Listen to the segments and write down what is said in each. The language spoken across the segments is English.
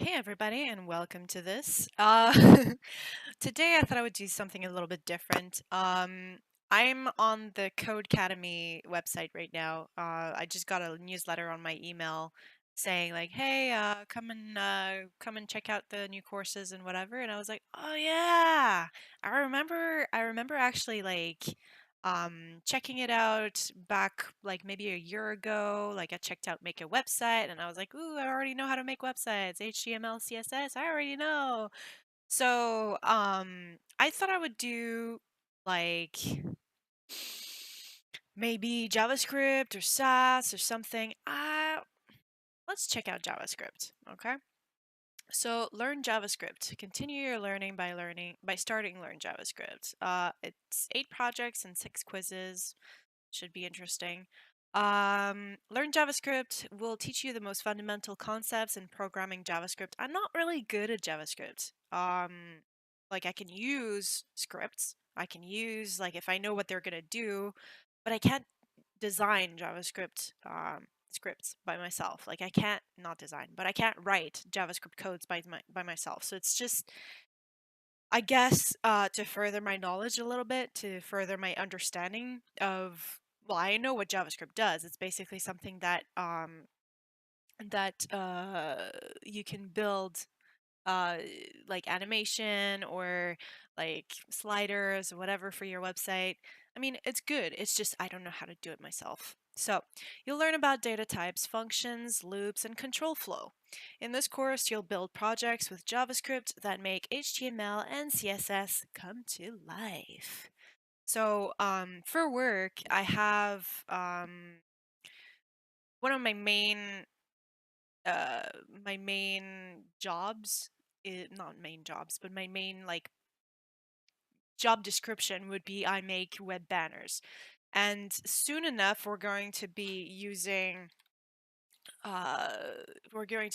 Hey everybody, and welcome to this. Today I thought I would do something a little bit different. I'm on the Codecademy website right now. I just got a newsletter on my email saying like, "Hey, come and check out the new courses and whatever." And I was like, "Oh yeah, I remember actually checking it out back like maybe a year ago. Like I checked out Make a Website and I was like, ooh, I already know how to make websites. HTML, CSS, I already know. So I thought I would do like maybe JavaScript or SAS or something. Let's check out JavaScript, okay? So learn JavaScript. Continue your learning by starting Learn JavaScript. It's 8 projects and 6 quizzes. Should be interesting. Learn JavaScript will teach you the most fundamental concepts in programming JavaScript. I'm not really good at JavaScript. Like I can use scripts. I can use like if I know what they're gonna do, but I can't design JavaScript scripts by myself. Like I can't not design, but I can't write JavaScript codes by myself. So it's just I guess to further my knowledge a little bit, to further my understanding of, well, I know what JavaScript does. It's basically something that you can build uh, like animation or like sliders or whatever for your website. I mean, it's good. It's just I don't know how to do it myself. So, you'll learn about data types, functions, loops, and control flow. In this course, you'll build projects with JavaScript that make HTML and CSS come to life. So, for work, I have one of uh, my main jobs, not main jobs, but my main like job description would be I make web banners. And soon enough, uh, we're going to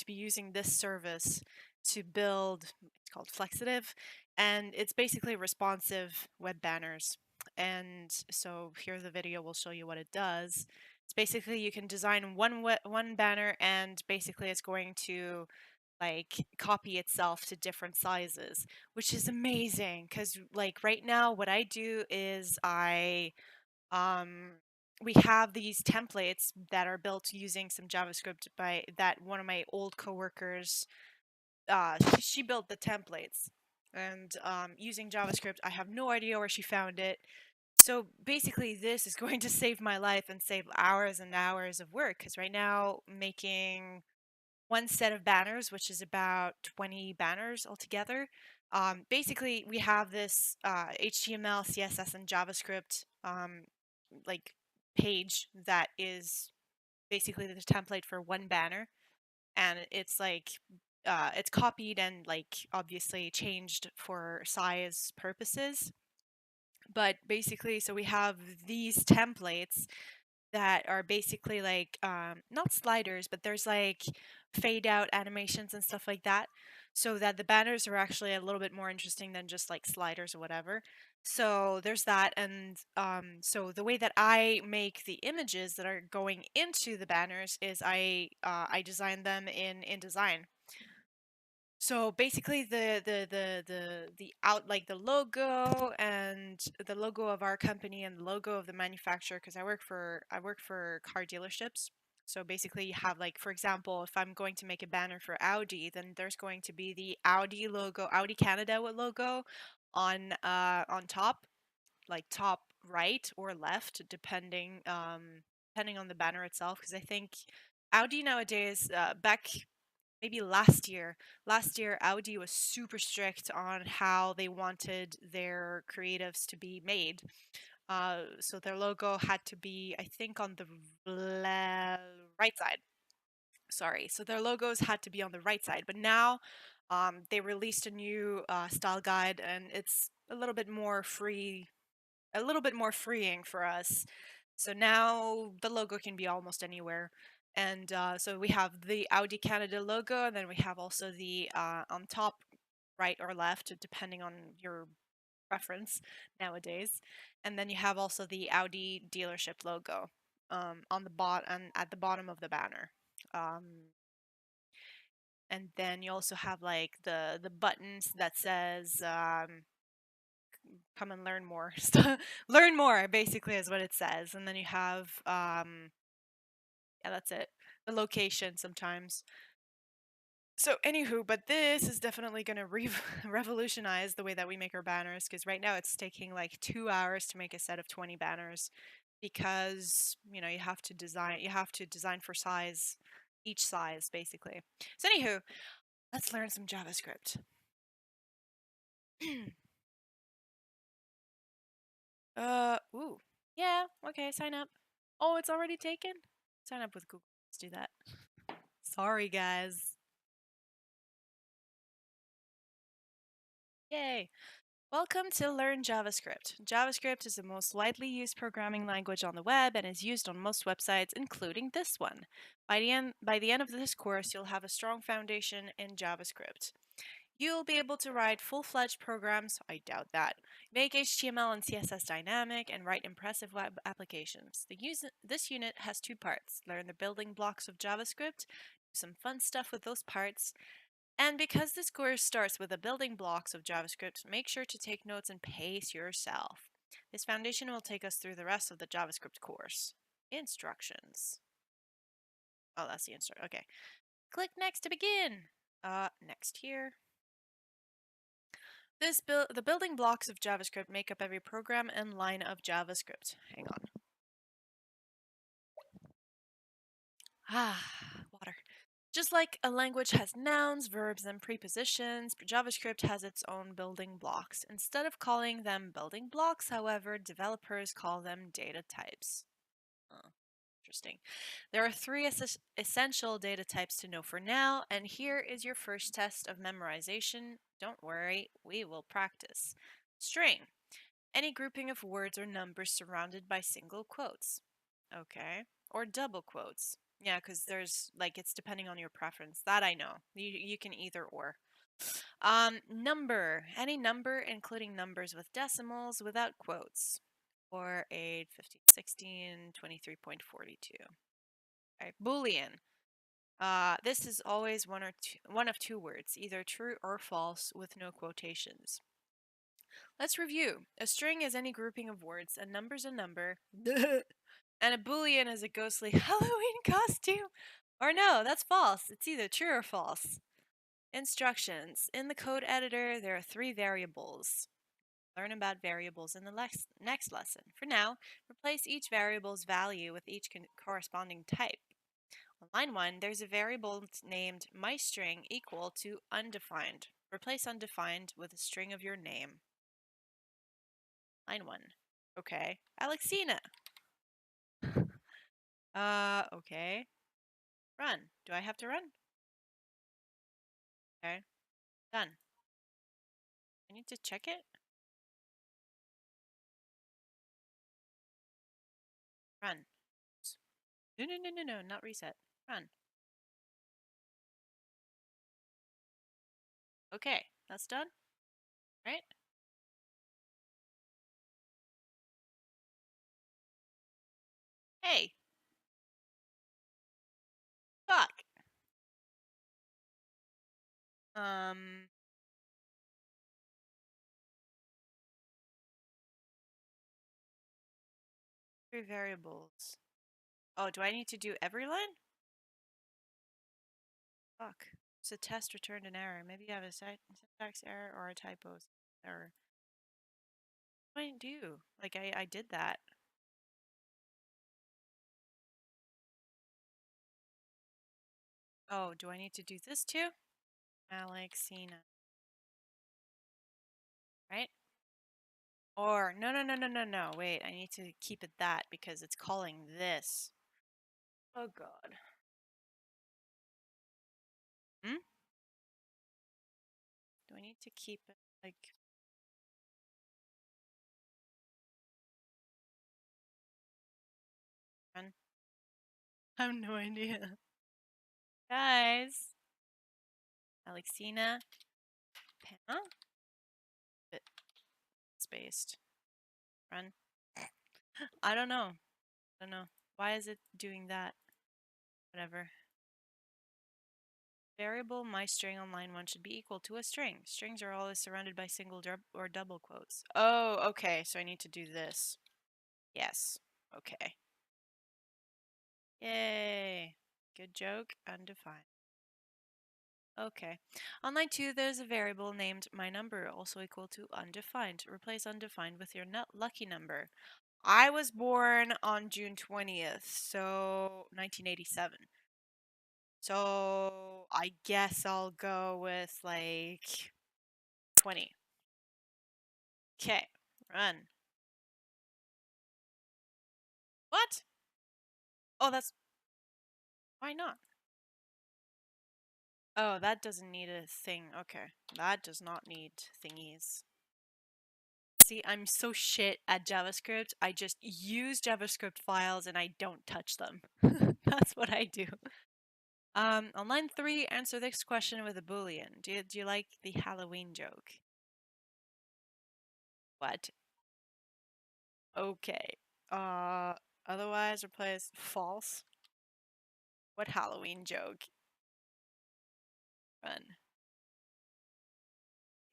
be using this service to build. It's called Flexitive, and it's basically responsive web banners. And so here the video will show you what it does. It's basically you can design one banner, and basically it's going to like copy itself to different sizes, which is amazing because like right now what I do is um we have these templates that are built using some JavaScript by that one of my old coworkers she built the templates and using JavaScript. I have no idea where she found it. So basically this is going to save my life and save hours and hours of work because right now making one set of banners, which is about 20 banners altogether. Basically, we have this HTML, CSS, and JavaScript like page that is basically the template for one banner, and it's like it's copied and like obviously changed for size purposes. But basically, so we have these templates that are basically like not sliders, but there's like fade out animations and stuff like that, so that the banners are actually a little bit more interesting than just like sliders or whatever. So there's that, and so the way that I make the images that are going into the banners is I design them in InDesign. So basically the out like the logo and the logo of our company and the logo of the manufacturer, because I work for car dealerships. So basically you have like, for example, if I'm going to make a banner for Audi, then there's going to be the Audi logo, Audi Canada logo on top, like top right or left, depending on the banner itself, because I think Audi nowadays, back maybe last year Audi was super strict on how they wanted their creatives to be made. So their logo had to be, I think, on the right side. Sorry. So their logos had to be on the right side. But now they released a new style guide, and it's a little bit more free, a little bit more freeing for us. So now the logo can be almost anywhere. And so we have the Audi Canada logo, and then we have also the on top right or left, depending on your preference nowadays. And then you have also the Audi dealership logo on the bot and at the bottom of the banner. Um, And then you also have like the buttons that says come and learn more. Learn more basically is what it says. And then you have yeah, that's it. The location sometimes. So anywho, but this is definitely going to revolutionize the way that we make our banners, because right now it's taking like 2 hours to make a set of 20 banners, because you have to design for size, each size basically. So anywho, let's learn some JavaScript. Ooh. Yeah, okay, sign up. Oh, it's already taken? Sign up with Google. Let's do that. Sorry, guys. Yay. Welcome to Learn JavaScript. JavaScript is the most widely used programming language on the web and is used on most websites, including this one. By the end of this course, you'll have a strong foundation in JavaScript. You'll be able to write full-fledged programs, I doubt that, make HTML and CSS dynamic, and write impressive web applications. This unit has 2 parts: learn the building blocks of JavaScript, do some fun stuff with those parts, and because this course starts with the building blocks of JavaScript, make sure to take notes and pace yourself. This foundation will take us through the rest of the JavaScript course. Instructions. Oh, that's the instruction. Okay. Click next to begin. Next here. The building blocks of JavaScript make up every program and line of JavaScript. Hang on. Water. Just like a language has nouns, verbs, and prepositions, JavaScript has its own building blocks. Instead of calling them building blocks, however, developers call them data types. Oh, interesting. There are 3 essential data types to know for now, and here is your first test of memorization. Don't worry, we will practice. String. Any grouping of words or numbers surrounded by single quotes. Okay. Or double quotes. Yeah, because there's like it's depending on your preference. That I know. You can either or. Number. Any number, including numbers with decimals without quotes. 4, 8, 15, 16, 23.42. Okay. Boolean. This is always one of 2 words, either true or false, with no quotations. Let's review. A string is any grouping of words, a number's a number, and a boolean is a ghostly Halloween costume. Or no, that's false. It's either true or false. Instructions. In the code editor, there are 3 variables. Learn about variables in the next lesson. For now, replace each variable's value with each corresponding type. On line 1, there's a variable named myString equal to undefined. Replace undefined with a string of your name. Line 1. Okay. Alexina. Okay. Run. Do I have to run? Okay. Done. I need to check it? Run. No, not reset. Run. Okay, that's done, right? Hey, fuck. Um, 3 variables. Oh, do I need to do every line? Fuck. It's a test returned an error. Maybe you have a syntax error or a typo error. What do I do? Like, I did that. Oh, do I need to do this too? Alexina. Right? Or, no. Wait, I need to keep it that because it's calling this. Oh, God. Hmm? Do I need to keep it like... Run? I have no idea. Guys. Alexina. Huh? Bit spaced. Run. I don't know. I don't know. Why is it doing that? Whatever. Variable my string on line 1 should be equal to a string. Strings are always surrounded by single or double quotes. Oh, okay, so I need to do this. Yes, okay. Yay. Good joke, undefined. Okay. On line 2, there's a variable named my number, also equal to undefined. Replace undefined with your lucky number. I was born on June 20th, so 1987. So I guess I'll go with like 20. Okay, run. What? Oh, that's... Why not? Oh, that doesn't need a thing. Okay, that does not need thingies. See, I'm so shit at JavaScript. I just use JavaScript files and I don't touch them. That's what I do. On line 3, answer this question with a boolean. Do you like the Halloween joke? What? Okay. Otherwise replace false. What Halloween joke? Run.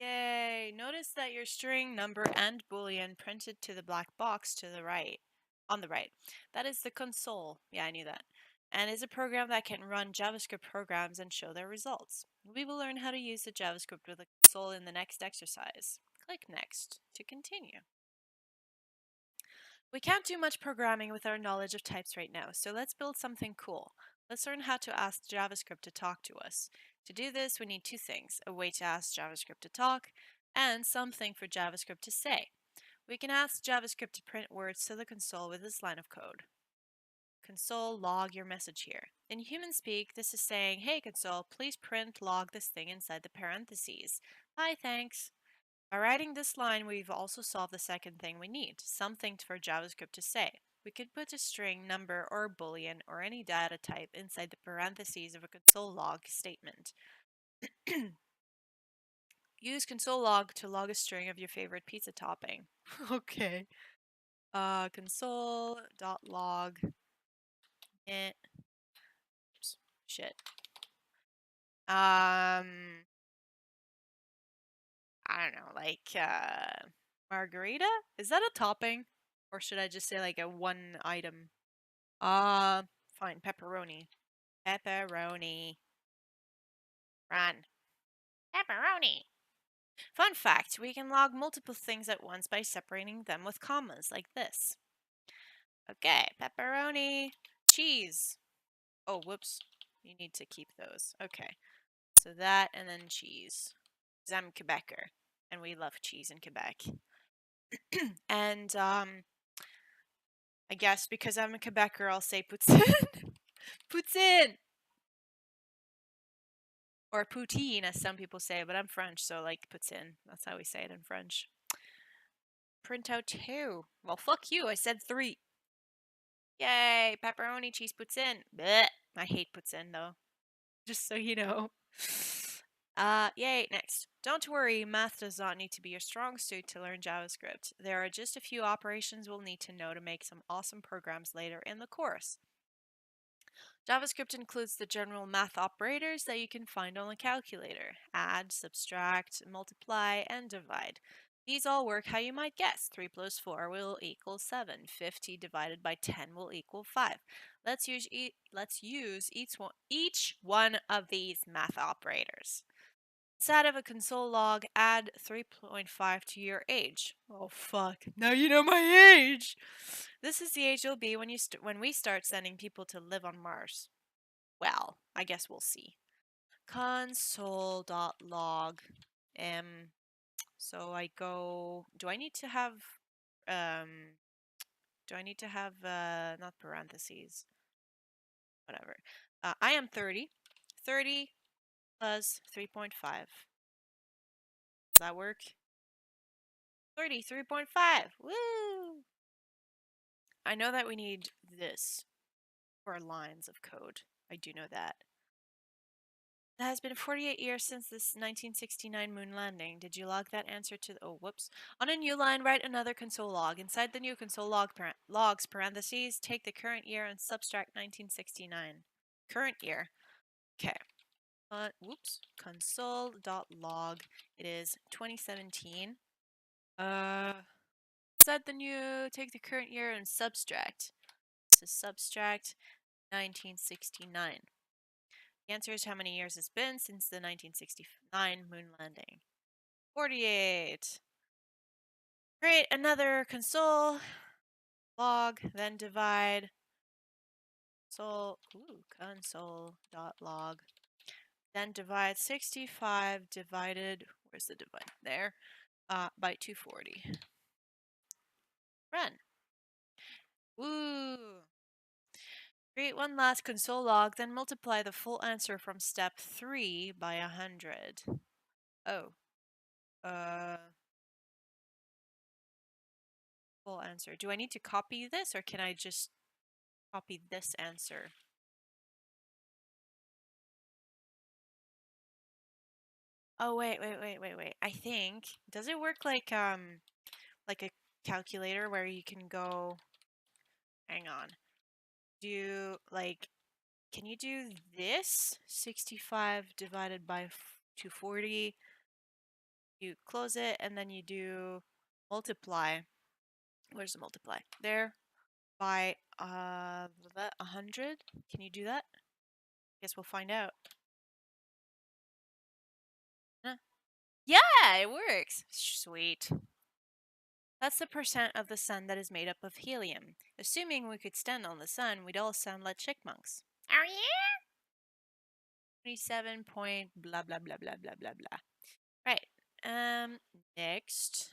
Yay! Notice that your string, number, and boolean printed to the black box to the right. On the right. That is the console. Yeah, I knew that. And is a program that can run JavaScript programs and show their results. We will learn how to use the JavaScript with the console in the next exercise. Click Next to continue. We can't do much programming with our knowledge of types right now, so let's build something cool. Let's learn how to ask JavaScript to talk to us. To do this, we need two things: a way to ask JavaScript to talk, and something for JavaScript to say. We can ask JavaScript to print words to the console with this line of code. Console log your message here. In human speak, this is saying, hey console, please print log this thing inside the parentheses. Hi, thanks. By writing this line, we've also solved the second thing we need, something for JavaScript to say. We could put a string, number, or a boolean, or any data type inside the parentheses of a console log statement. Use console log to log a string of your favorite pizza topping. Okay. Console.log it. Oops, shit. I don't know, like, margarita? Is that a topping? Or should I just say like a one item? Fine, pepperoni. Pepperoni. Run. Pepperoni. Fun fact, we can log multiple things at once by separating them with commas, like this. Okay, pepperoni. Cheese. Oh, whoops. You need to keep those. Okay. So that and then cheese. Because I'm Quebecer, and we love cheese in Quebec. And, I guess because I'm a Quebecer, I'll say poutine. Poutine! Or poutine, as some people say, but I'm French, so like poutine. That's how we say it in French. Print out 2. Well, fuck you, I said 3. Yay, pepperoni, cheese, poutine. Blech. I hate poutine, though. Just so you know. Yay, next. Don't worry, math does not need to be your strong suit to learn JavaScript. There are just a few operations we'll need to know to make some awesome programs later in the course. JavaScript includes the general math operators that you can find on a calculator: add, subtract, multiply, and divide. These all work how you might guess. 3 plus 4 will equal 7. 50 divided by 10 will equal 5. Let's use each one of these math operators. Inside of a console log, add 3.5 to your age. Oh fuck, now you know my age! This is the age you'll be when we start sending people to live on Mars. Well, I guess we'll see. Console.log. So I go, do I need to have, not parentheses, whatever. I am 30. 30 plus 3.5. Does that work? 33.5. Woo! I know that we need this for lines of code. I do know that. It has been 48 years since this 1969 moon landing. Did you log that answer to the... Oh, whoops. On a new line, write another console log. Inside the new console logs parentheses, take the current year and subtract 1969. Current year. Okay. console.log. It is 2017. Set the new, take the current year and subtract. So subtract 1969. The answer is how many years it's been since the 1969 moon landing. 48. Create another console log, then divide console.log. Then divide 65 divided, where's the divide? There, by 240. Run. Woo! Create one last console log, then multiply the full answer from step 3 by 100. Oh. Full answer. Do I need to copy this, or can I just copy this answer? Oh, wait. I think, does it work like a calculator where you can go, hang on, do, like, can you do this? 65 divided by 240. You close it, and then you do multiply. Where's the multiply? There. By 100. Can you do that? Guess we'll find out. Huh? Yeah, it works. Sweet. That's the percent of the sun that is made up of helium. Assuming we could stand on the sun, we'd all sound like chipmunks. Oh yeah? 27 point blah blah blah blah blah blah blah. Right. Next.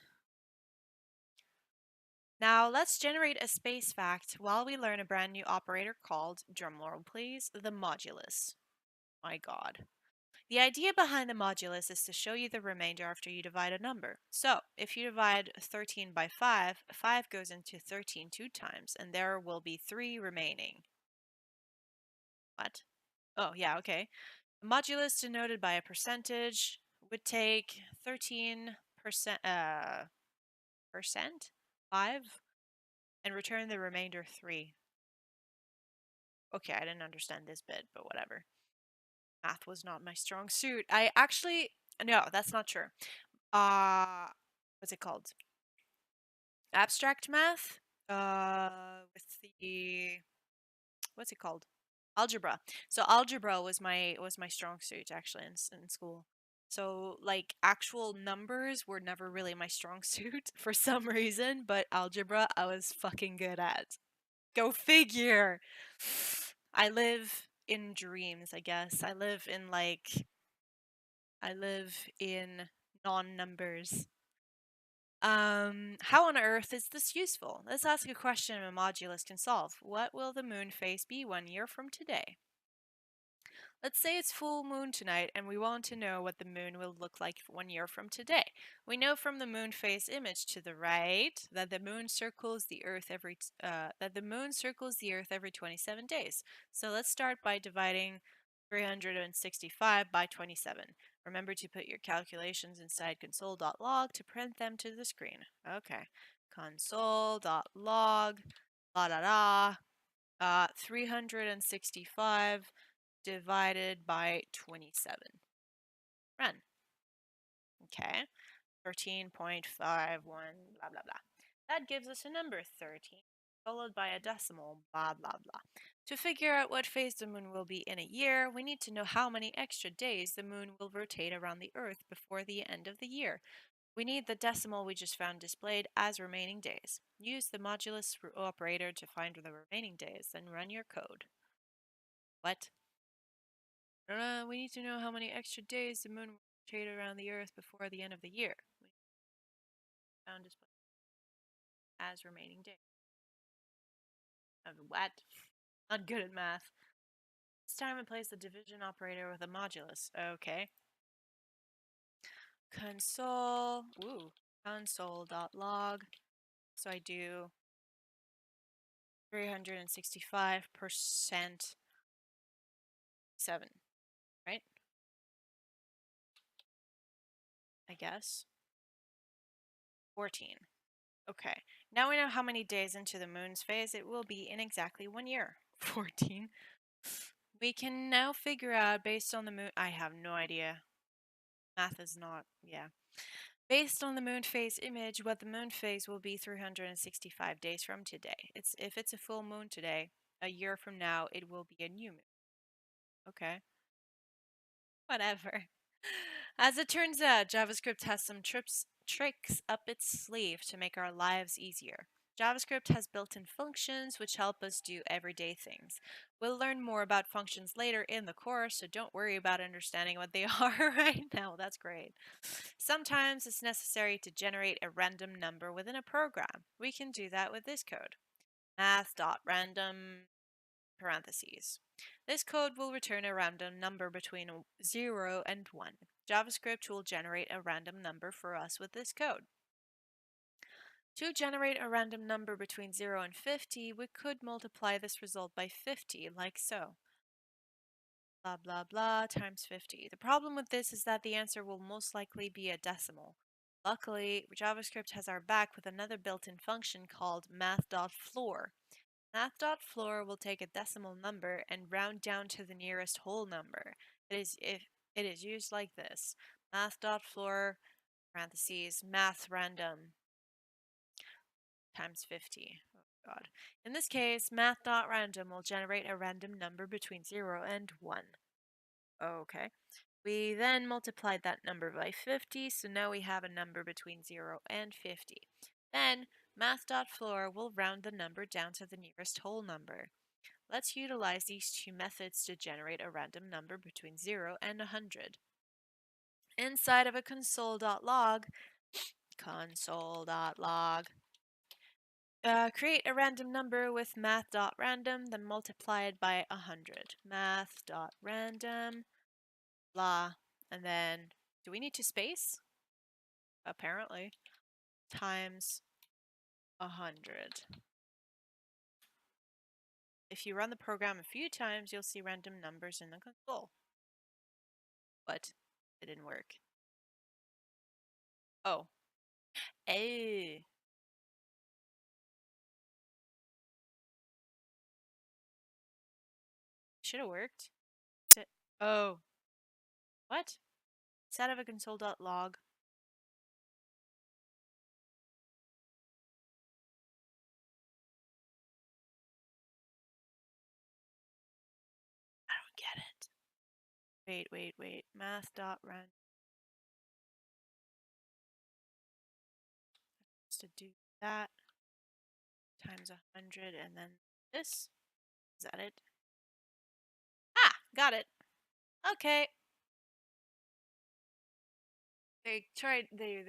Now let's generate a space fact while we learn a brand new operator called, drumroll please, the modulus. My god. The idea behind the modulus is to show you the remainder after you divide a number. So, if you divide 13 by 5, 5 goes into 13 two times, and there will be 3 remaining. What? Oh, yeah, okay. The modulus denoted by a percentage would take 13%, 5, and return the remainder 3. Okay, I didn't understand this bit, but whatever. Math was not my strong suit. No, that's not true. What's it called? Abstract math. With the, what's it called? Algebra. So algebra was my strong suit actually in school. So like actual numbers were never really my strong suit for some reason, but algebra I was fucking good at. Go figure. I live in dreams, I guess. I live in non-numbers. How on earth is this useful? Let's ask a question a modulus can solve. What will the moon phase be 1 year from today? Let's say it's full moon tonight and we want to know what the moon will look like 1 year from today. We know from the moon phase image to the right that the moon circles the earth every 27 days. So let's start by dividing 365 by 27. Remember to put your calculations inside console.log to print them to the screen. Okay. Console.log 365 divided by 27. Run. Okay. 13.51, blah, blah, blah. That gives us a number 13, followed by a decimal, blah, blah, blah. To figure out what phase the moon will be in a year, we need to know how many extra days the moon will rotate around the Earth before the end of the year. We need the decimal we just found displayed as remaining days. Use the modulus operator to find the remaining days, then run your code. What? We need to know how many extra days the moon will rotate around the Earth before the end of the year. We found displayed as remaining days. What? Not good at math. This time replace the division operator with a modulus. Okay. Console.log. So I do 365% 7, right? I guess. 14. Okay. Now we know how many days into the moon's phase it will be in exactly 1 year. 14. We can now figure out based on the moon. I have no idea. Math is not, yeah. Based on the moon phase image, what the moon phase will be 365 days from today. If it's a full moon today, a year from now, it will be a new moon. Okay. Whatever. As it turns out, JavaScript has some tricks up its sleeve to make our lives easier. JavaScript has built-in functions which help us do everyday things. We'll learn more about functions later in the course, so don't worry about understanding what they are right now. That's great. Sometimes it's necessary to generate a random number within a program. We can do that with this code. Math.random parentheses. This code will return a random number between 0 and 1. JavaScript will generate a random number for us with this code. To generate a random number between 0 and 50, we could multiply this result by 50, like so. Blah blah blah times 50. The problem with this is that the answer will most likely be a decimal. Luckily, JavaScript has our back with another built-in function called math.floor. Math.floor will take a decimal number and round down to the nearest whole number. It is used like this. Math.floor parentheses math random times 50. Oh god. In this case, math.random will generate a random number between 0 and 1. Okay. We then multiplied that number by 50, so now we have a number between 0 and 50. Then math.floor will round the number down to the nearest whole number. Let's utilize these two methods to generate a random number between 0 and 100. Inside of a console.log, create a random number with math.random, then multiply it by 100. Math.random, blah, and then, do we need to space? Apparently. Times 100. If you run the program a few times, you'll see random numbers in the console. But it didn't work. Oh. Hey. Should have worked. Oh. What? Set of a console.log. I don't get it. Wait. Math.run. To do that times 100 and then this. Is that it? Ah, got it. Okay. They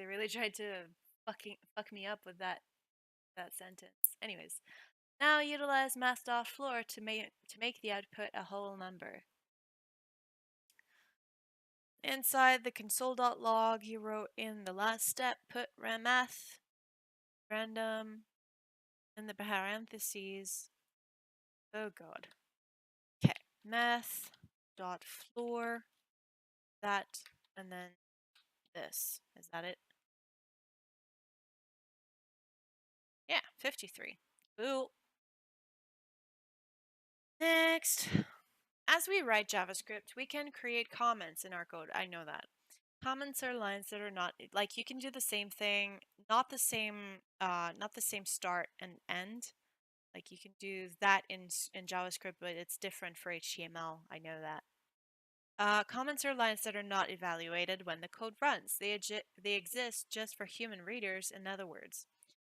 really tried to fuck me up with that sentence. Anyways, now utilize math.floor to make the output a whole number. Inside the console.log, you wrote in the last step, put math random in the parentheses. Oh god. Okay, math.floor, that, and then this. Is that it? Yeah, 53. Cool. Next. As we write JavaScript, we can create comments in our code. I know that. Comments are lines that are not, like, you can do the same thing, not the same start and end. Like, you can do that in JavaScript, but it's different for HTML. I know that. Comments are lines that are not evaluated when the code runs. They exist just for human readers, in other words.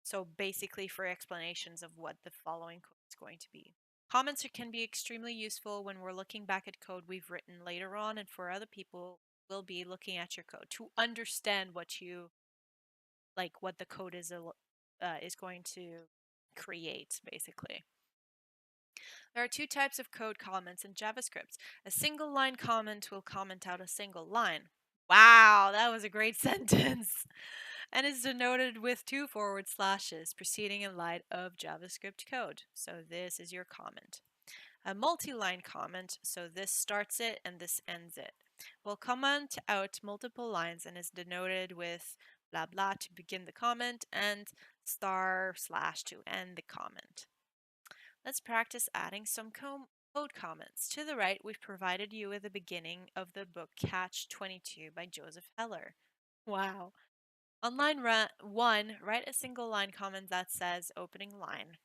So basically for explanations of what the following code is going to be. Comments can be extremely useful when we're looking back at code we've written later on, and for other people will be looking at your code to understand what the code is going to create, basically. There are two types of code comments in JavaScript. A single line comment will comment out a single line. Wow, that was a great sentence. And is denoted with 2 forward slashes preceding a line of JavaScript code. So this is your comment. A multi-line comment, so this starts it and this ends it, will comment out multiple lines and is denoted with blah blah to begin the comment and */ to end the comment. Let's practice adding some Code comments. To the right, we've provided you with the beginning of the book Catch 22 by Joseph Heller. Wow. On line 1, write a single line comment that says opening line.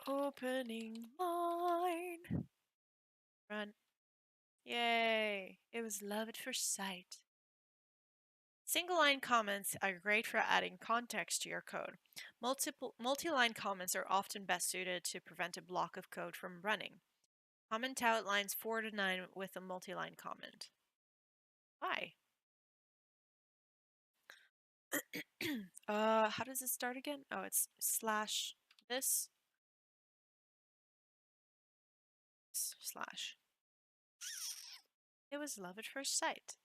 Opening line. Run. Yay. It was love at first sight. Single line comments are great for adding context to your code. Multi-line comments are often best suited to prevent a block of code from running. Comment out lines 4 to 9 with a multi-line comment. Why? How does it start again? Oh, it's slash this slash. It was love at first sight.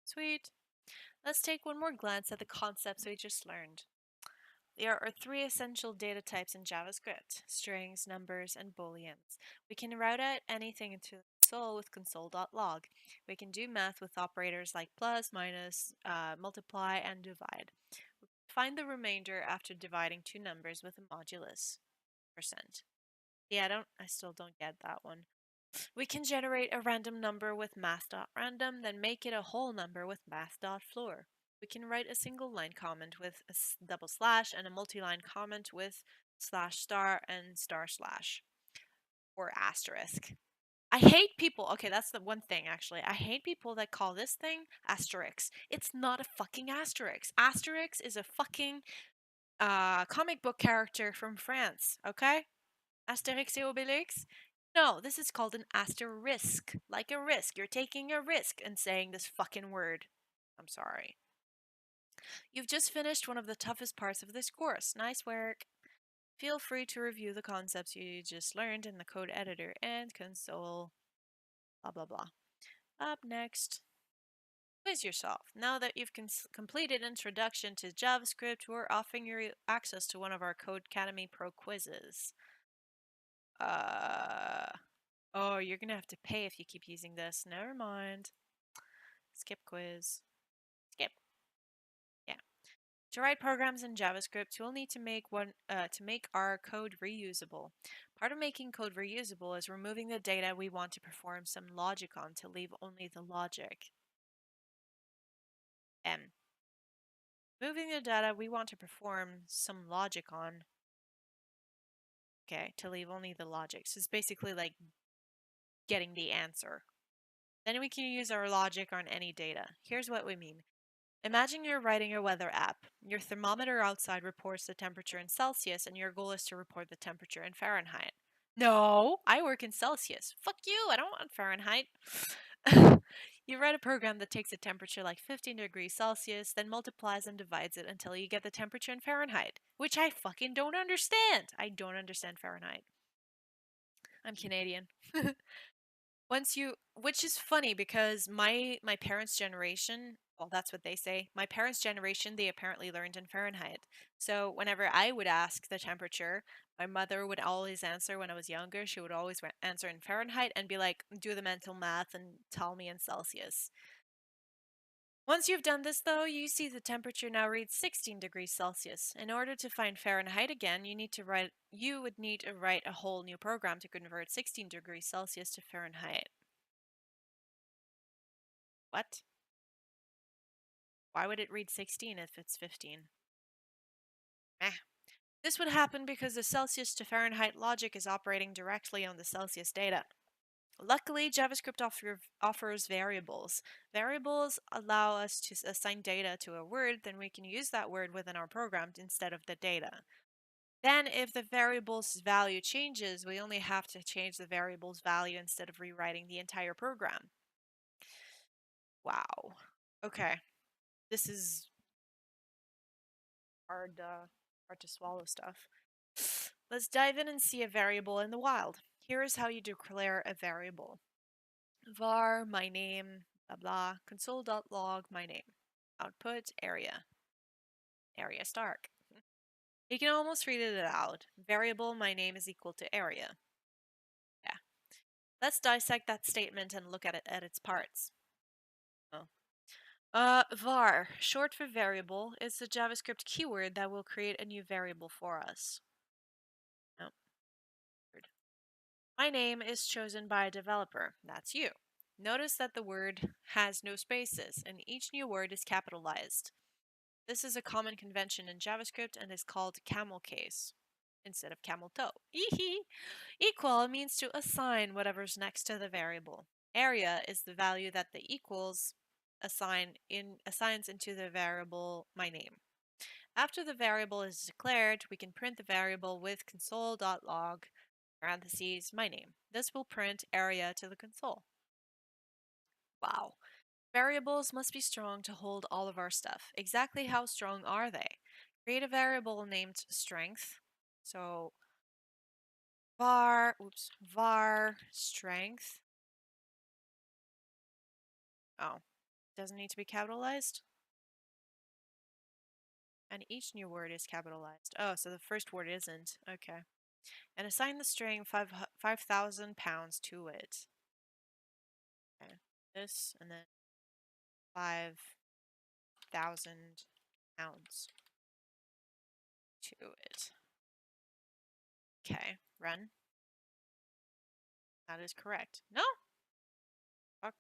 Sweet. Let's take one more glance at the concepts we just learned. There are 3 essential data types in JavaScript: strings, numbers, and booleans. We can route out anything into console with console.log. We can do math with operators like plus, minus, multiply, and divide. Find the remainder after dividing 2 numbers with a modulus %. Yeah, I still don't get that one. We can generate a random number with math.random, then make it a whole number with math.floor. We can write a single line comment with a double slash and a multi-line comment with slash star and star slash or asterisk. I hate people. Okay, that's the one thing actually. I hate people that call this thing asterisk. It's not a fucking asterisk. Asterisk is a fucking comic book character from France, okay? Asterix et Obelix? No, this is called an asterisk. Like a risk. You're taking a risk and saying this fucking word. I'm sorry. You've just finished one of the toughest parts of this course. Nice work. Feel free to review the concepts you just learned in the code editor and console. Blah, blah, blah. Up next, quiz yourself. Now that you've completed Introduction to JavaScript, we're offering you access to one of our Codecademy Pro quizzes. Oh, you're gonna have to pay if you keep using this. Never mind. Skip quiz. Skip. Yeah. To write programs in JavaScript, we'll need to make our code reusable. Part of making code reusable is removing the data we want to perform some logic on to leave only the logic. Moving the data we want to perform some logic on. Okay, to leave only the logic. So it's basically like getting the answer. Then we can use our logic on any data. Here's what we mean. Imagine you're writing a weather app. Your thermometer outside reports the temperature in Celsius, and your goal is to report the temperature in Fahrenheit. No, I work in Celsius. Fuck you, I don't want Fahrenheit. You write a program that takes a temperature like 15 degrees Celsius, then multiplies and divides it until you get the temperature in Fahrenheit, which I fucking don't understand. I don't understand Fahrenheit. I'm Canadian. Which is funny because my parents' generation, well, that's what they say. My parents' generation, they apparently learned in Fahrenheit. So whenever I would ask the temperature, my mother would always answer when I was younger. She would always answer in Fahrenheit and be like, do the mental math and tell me in Celsius. Once you've done this, though, you see the temperature now reads 16 degrees Celsius. In order to find Fahrenheit again, you would need to write a whole new program to convert 16 degrees Celsius to Fahrenheit. What? Why would it read 16 if it's 15? This would happen because the Celsius to Fahrenheit logic is operating directly on the Celsius data. Luckily, JavaScript offers variables. Variables allow us to assign data to a word, then we can use that word within our program instead of the data. Then, if the variable's value changes, we only have to change the variable's value instead of rewriting the entire program. Wow. Okay. This is hard to swallow stuff. Let's dive in and see a variable in the wild. Here is how you declare a variable. Var my name, blah blah, console.log my name. Output area. Area Stark. You can almost read it out. Variable my name is equal to area. Yeah. Let's dissect that statement and look at it at its parts. Var, short for variable, is the JavaScript keyword that will create a new variable for us. My name is chosen by a developer. That's you. Notice that the word has no spaces and each new word is capitalized. This is a common convention in JavaScript and is called camel case instead of camel toe. Equal means to assign whatever's next to the variable. Area is the value that the equals assigns into the variable my name. After the variable is declared, we can print the variable with console.log parentheses my name. This will print area to the console. Wow. Variables must be strong to hold all of our stuff. Exactly how strong are they? Create a variable named strength. So var strength. Oh, doesn't need to be capitalized. And each new word is capitalized. Oh, so the first word isn't. Okay. And assign the string 5,000 pounds to it. Okay. This and then 5,000 pounds to it. Okay, run. That is correct. No? Fuck.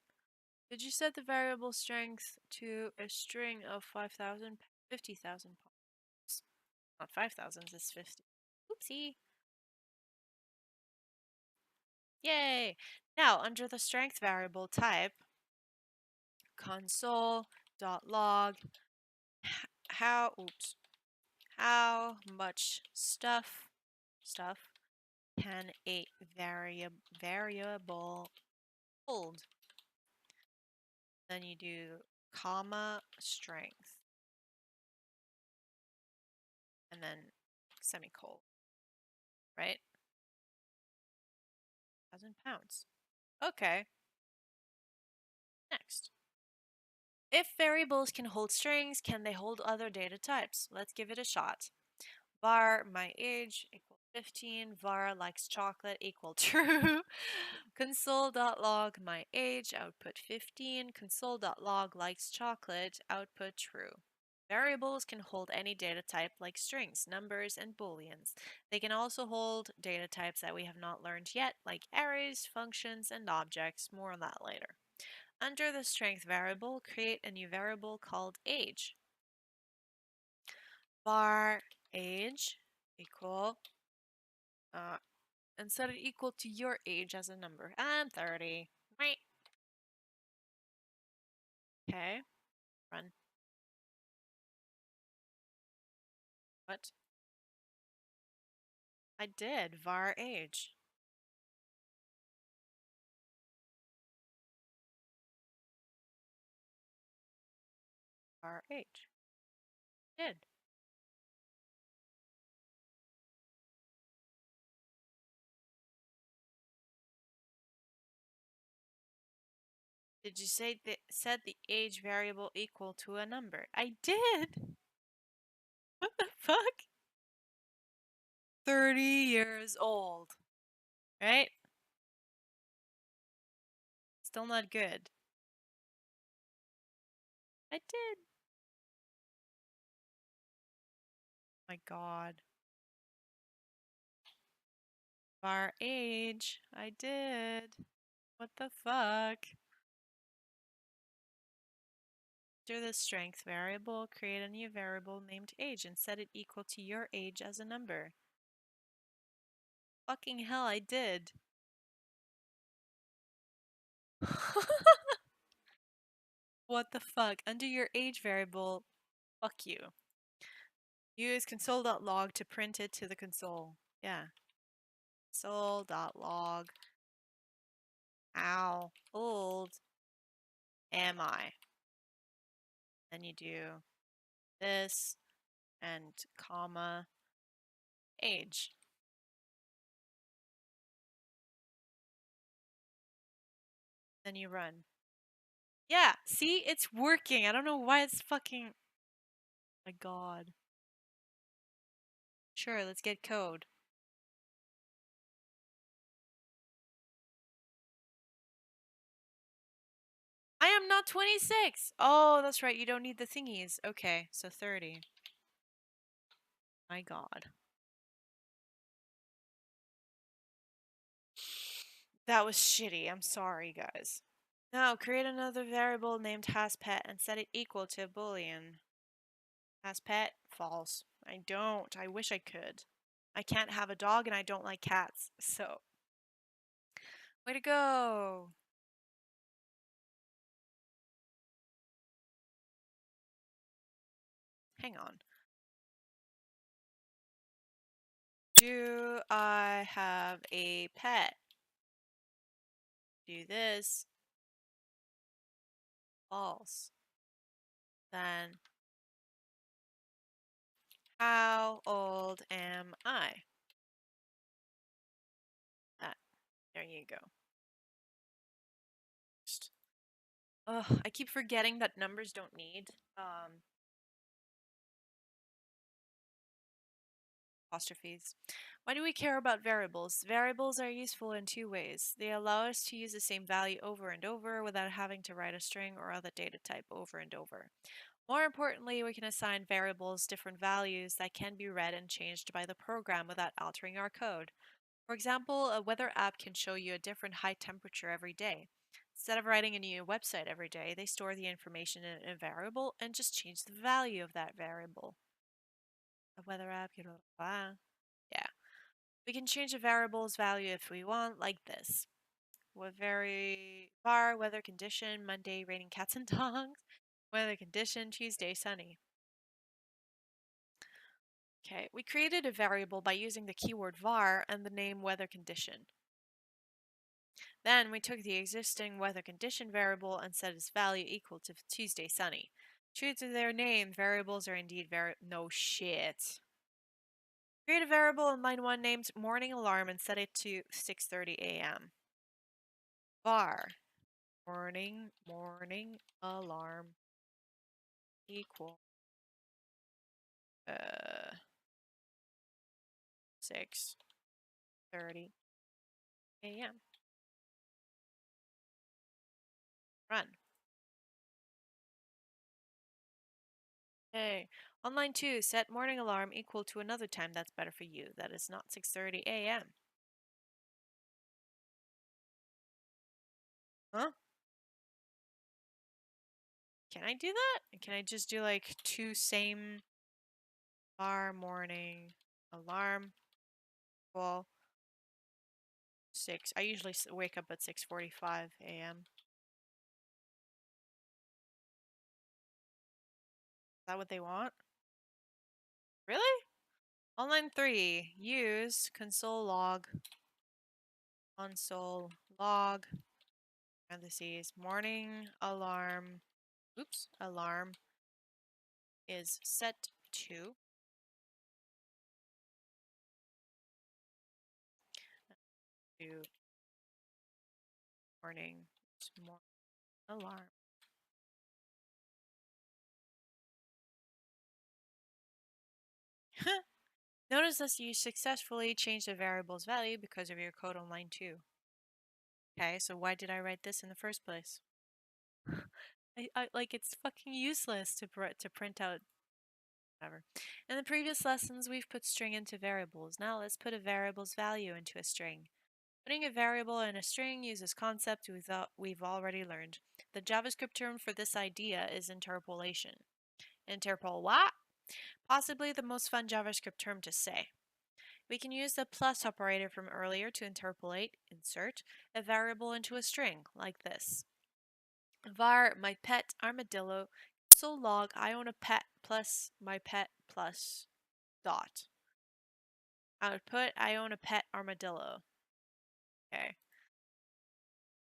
Did you set the variable strength to a string of 5,000, 50,000 pounds? Not 5,000, it's 50. Oopsie. Yay! Now, under the strength variable type, console.log how much stuff can a variable hold? Then you do comma strength and then semicolon, right? 1,000 pounds. Okay. Next. If variables can hold strings, can they hold other data types? Let's give it a shot. Var my age equal 15, var likes chocolate equal true. Console.log my age output 15, console.log likes chocolate output true. Variables can hold any data type like strings, numbers, and booleans. They can also hold data types that we have not learned yet, like arrays, functions, and objects. More on that later. Under the strength variable, create a new variable called age. Var age equal, and set it equal to your age as a number. I'm 30. Right. Okay, run. What? I did, var age. Var age. Did. Did you say that set the age variable equal to a number? I did. What the fuck? 30 years old. Right? Still not good. I did. My god. Var age. I did. What the fuck? After the strength variable, create a new variable named age and set it equal to your age as a number. Fucking hell, I did. What the fuck? Under your age variable, fuck you. Use console.log to print it to the console. Yeah. Console.log. How old am I? Then you do this and comma age. Then you run. Yeah, see? It's working. I don't know why it's fucking... My god. Sure, let's get code. I am not 26! Oh, that's right, you don't need the thingies. Okay, so 30. My god. That was shitty. I'm sorry, guys. Now, create another variable named hasPet and set it equal to a boolean. HasPet, false. I don't. I wish I could. I can't have a dog and I don't like cats, so. Way to go! Hang on. Do I have a pet? Do this. False. Then, how old am I? That. There you go. Ugh, I keep forgetting that numbers don't need apostrophes. Why do we care about variables? Variables are useful in two ways. They allow us to use the same value over and over without having to write a string or other data type over and over. More importantly, we can assign variables different values that can be read and changed by the program without altering our code. For example, a weather app can show you a different high temperature every day. Instead of writing a new website every day, they store the information in a variable and just change the value of that variable. A weather app, yeah. We can change a variable's value if we want, like this. What var weather condition, Monday raining cats and dogs. Weather condition, Tuesday sunny. Okay, we created a variable by using the keyword var and the name weather condition. Then we took the existing weather condition variable and set its value equal to Tuesday sunny. True to their name, variables are indeed no shit. Create a variable in line 1 named morning alarm and set it to 6:30 a.m. var morning alarm equal 6:30 a.m. Run. Hey, on line 2, set morning alarm equal to another time that's better for you. That is not 6:30 a.m. Huh? Can I do that? Can I just do like two same var morning alarm equal 6? I usually wake up at 6:45 a.m. Is that what they want? Really? On line 3, use console log parentheses morning alarm. Oops, alarm is set to morning alarm. Notice that you successfully changed the variable's value because of your code on line 2. Okay, so why did I write this in the first place? I like it's fucking useless to print out whatever. In the previous lessons, we've put string into variables. Now let's put a variable's value into a string. Putting a variable in a string uses concept we've already learned. The JavaScript term for this idea is interpolation. Interpol what? Possibly the most fun JavaScript term to say. We can use the plus operator from earlier to interpolate, insert, a variable into a string, like this. Var my pet armadillo, console log I own a pet plus my pet plus dot. Output I own a pet armadillo. Okay.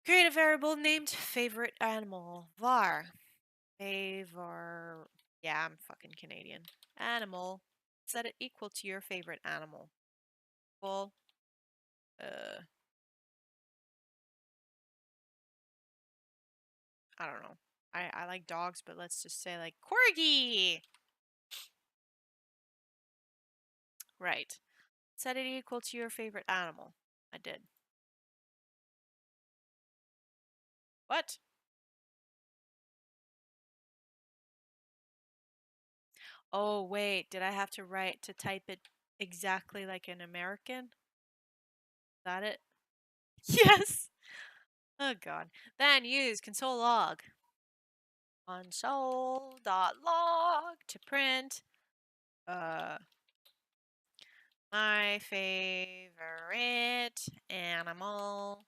Create a variable named favorite animal. Var. Favor. Yeah, I'm fucking Canadian. Animal. Set it equal to your favorite animal. Well, I don't know. I like dogs, but let's just say like corgi. Right. Set it equal to your favorite animal. I did. What? Oh, wait. Did I have to type it exactly like an American? Is that it? Yes. Oh god. Then use console log. Console.log to print my favorite animal.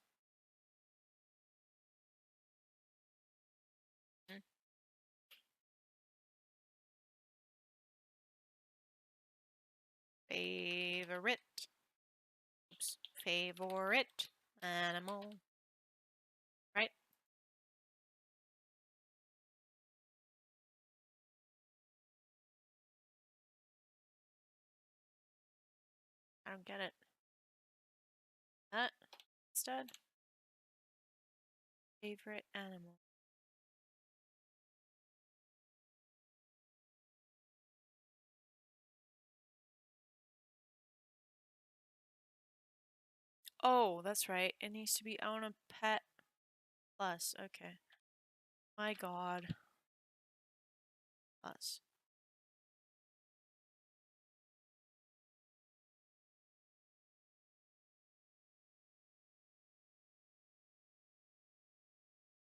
Favorite. Oops. Favorite animal. Right? I don't get it. That instead? Favorite animal. Oh, that's right. It needs to be own a pet plus. Okay. My god. Plus.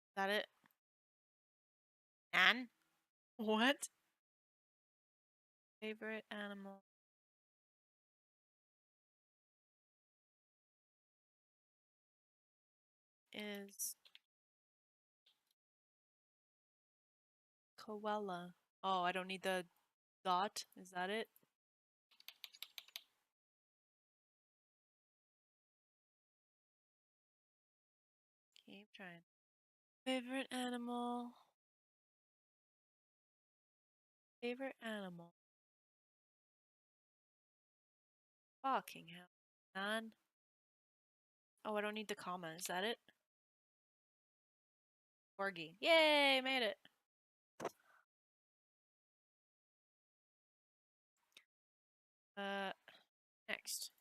Is that it? Nan? What? Favorite animal is koala. Oh, I don't need the dot. Is that it? Keep trying. Favorite animal. Favorite animal. Fucking hell. Nan. Oh, I don't need the comma. Is that it? Corgi. Yay, made it. Uh, next.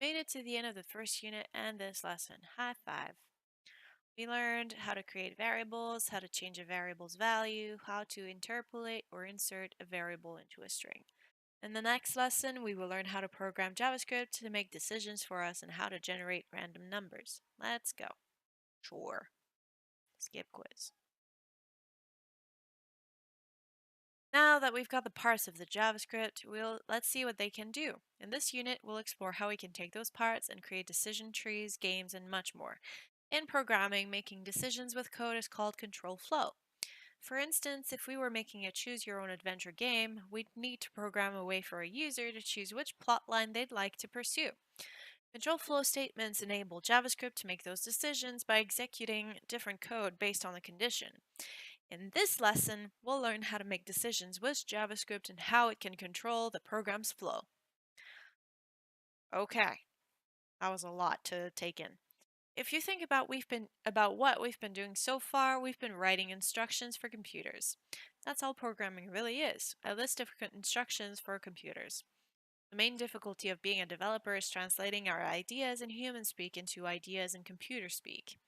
Made it to the end of the first unit and this lesson. High five. We learned how to create variables, how to change a variable's value, how to interpolate or insert a variable into a string. In the next lesson, we will learn how to program JavaScript to make decisions for us and how to generate random numbers. Let's go. Sure. Skip quiz. Now that we've got the parts of the JavaScript, let's see what they can do. In this unit, we'll explore how we can take those parts and create decision trees, games, and much more. In programming, making decisions with code is called control flow. For instance, if we were making a choose-your-own-adventure game, we'd need to program a way for a user to choose which plotline they'd like to pursue. Control flow statements enable JavaScript to make those decisions by executing different code based on the condition. In this lesson, we'll learn how to make decisions with JavaScript and how it can control the program's flow. Okay, that was a lot to take in. If you think about what we've been doing so far, we've been writing instructions for computers. That's all programming really is, a list of instructions for computers. The main difficulty of being a developer is translating our ideas in human speak into ideas in computer speak.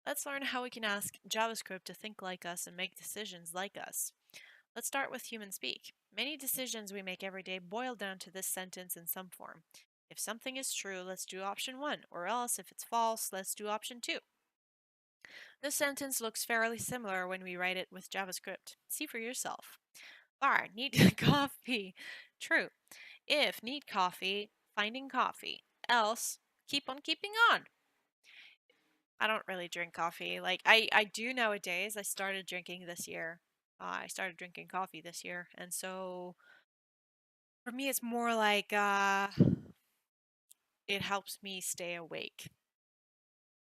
Let's learn how we can ask JavaScript to think like us and make decisions like us. Let's start with human speak. Many decisions we make every day boil down to this sentence in some form. If something is true, let's do option 1, or else if it's false, let's do option 2. This sentence looks fairly similar when we write it with JavaScript. See for yourself. Var, need coffee. True. If need coffee, finding coffee. Else, keep on keeping on. I don't really drink coffee. Like, I do nowadays. I started drinking this year. I started drinking coffee this year. And so for me, it's more like it helps me stay awake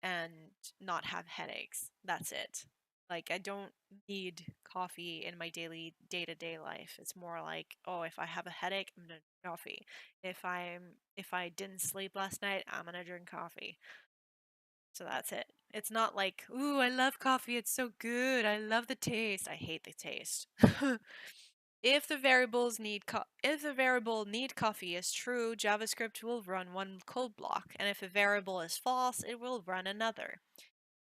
and not have headaches. That's it. Like, I don't need coffee in my daily day-to-day life. It's more like, oh, if I have a headache, I'm gonna drink coffee. If I didn't sleep last night, I'm gonna drink coffee. So that's it. It's not like, ooh, I love coffee. It's so good. I love the taste. I hate the taste. If the variable need coffee is true, JavaScript will run one code block, and if a variable is false, it will run another.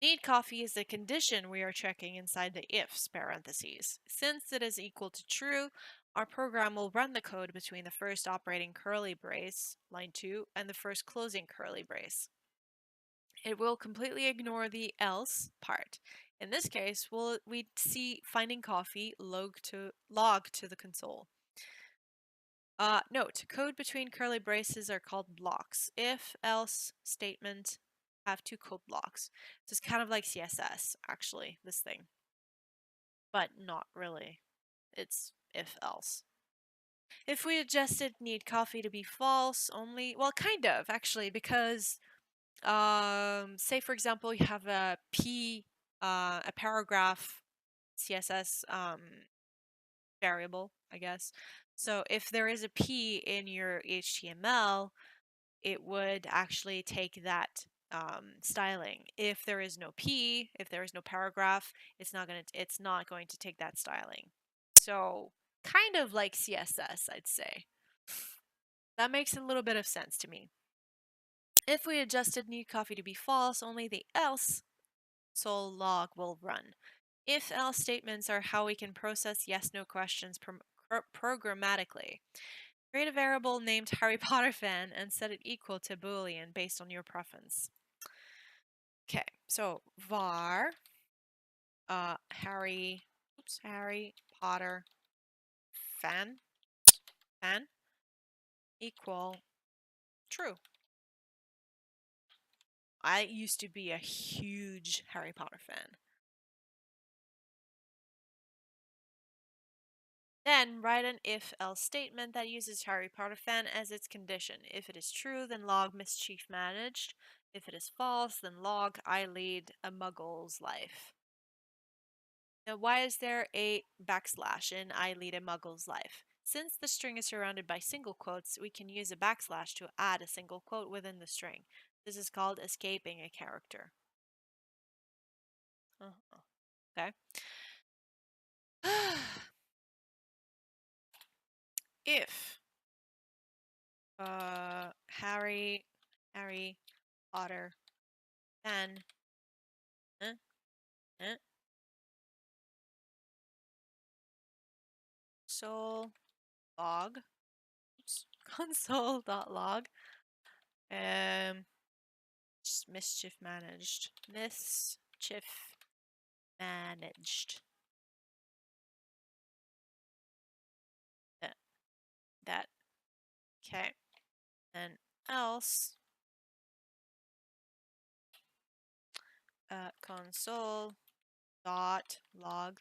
Need coffee is the condition we are checking inside the ifs parentheses. Since it is equal to true, our program will run the code between the first operating curly brace, line 2, and the first closing curly brace. it will completely ignore the else part. In this case, we'd see finding coffee log to the console. Note, code between curly braces are called blocks. If else statement have two code blocks. So it's kind of like CSS, actually, this thing. But not really. It's if else. If we adjusted need coffee to be false only, well, kind of actually, because say for example you have a a paragraph CSS variable, I guess. So if there is a p in your HTML, it would actually take that styling. If there is no p, if there is no paragraph, it's not going to take that styling. So kind of like CSS, I'd say. That makes a little bit of sense to me. If we adjusted need coffee to be false, only the else console log will run. If else statements are how we can process yes/no questions programmatically. Create a variable named Harry Potter fan and set it equal to Boolean based on your preference. Okay, so var Harry Potter fan equal true. I used to be a huge Harry Potter fan. Then write an if-else statement that uses Harry Potter fan as its condition. If it is true, then log mischief managed. If it is false, then log I lead a muggle's life. Now, why is there a backslash in I lead a muggle's life? Since the string is surrounded by single quotes, we can use a backslash to add a single quote within the string. This is called escaping a character. Okay. If Harry Potter fan console log console.log mischief managed that okay, and else console dot log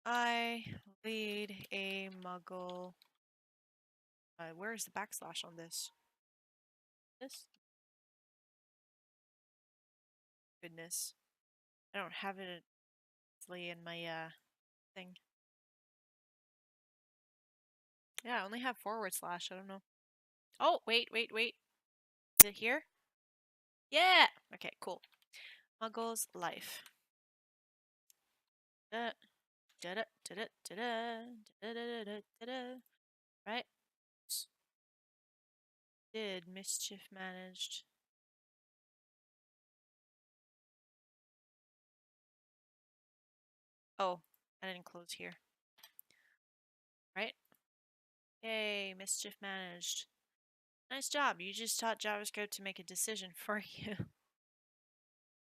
I lead a muggle. Where's the backslash on this? Goodness, I don't have it in my thing. Yeah, I only have /. I don't know. Oh, wait. Is it here? Yeah! Okay, cool. Muggle's life. Right? Did mischief managed. Oh, I didn't close here. Right? Yay, mischief managed. Nice job. You just taught JavaScript to make a decision for you.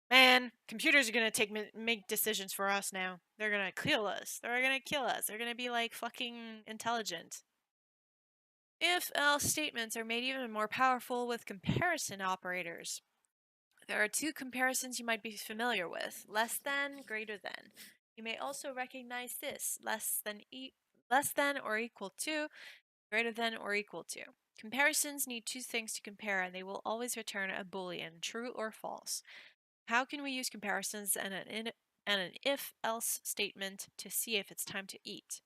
Man, computers are gonna make decisions for us now. They're gonna kill us. They're gonna kill us. They're gonna be like fucking intelligent. If-else statements are made even more powerful with comparison operators. There are two comparisons you might be familiar with: less than, greater than. You may also recognize this: less than or equal to, greater than or equal to. Comparisons need two things to compare, and they will always return a Boolean, true or false. How can we use comparisons and an if-else statement to see if it's time to eat?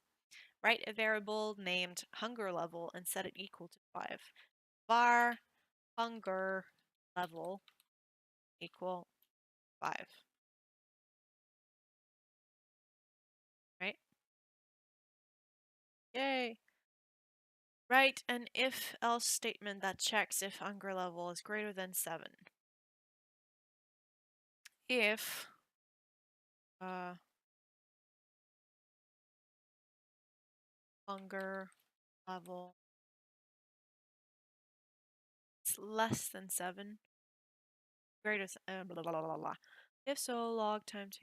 Write a variable named hunger level and set it equal to 5. Var hunger level equal 5. Right? Yay! Write an if-else statement that checks if hunger level is greater than 7. If hunger level is less than 7. Greater blah, blah, blah, blah, blah. If so, log time to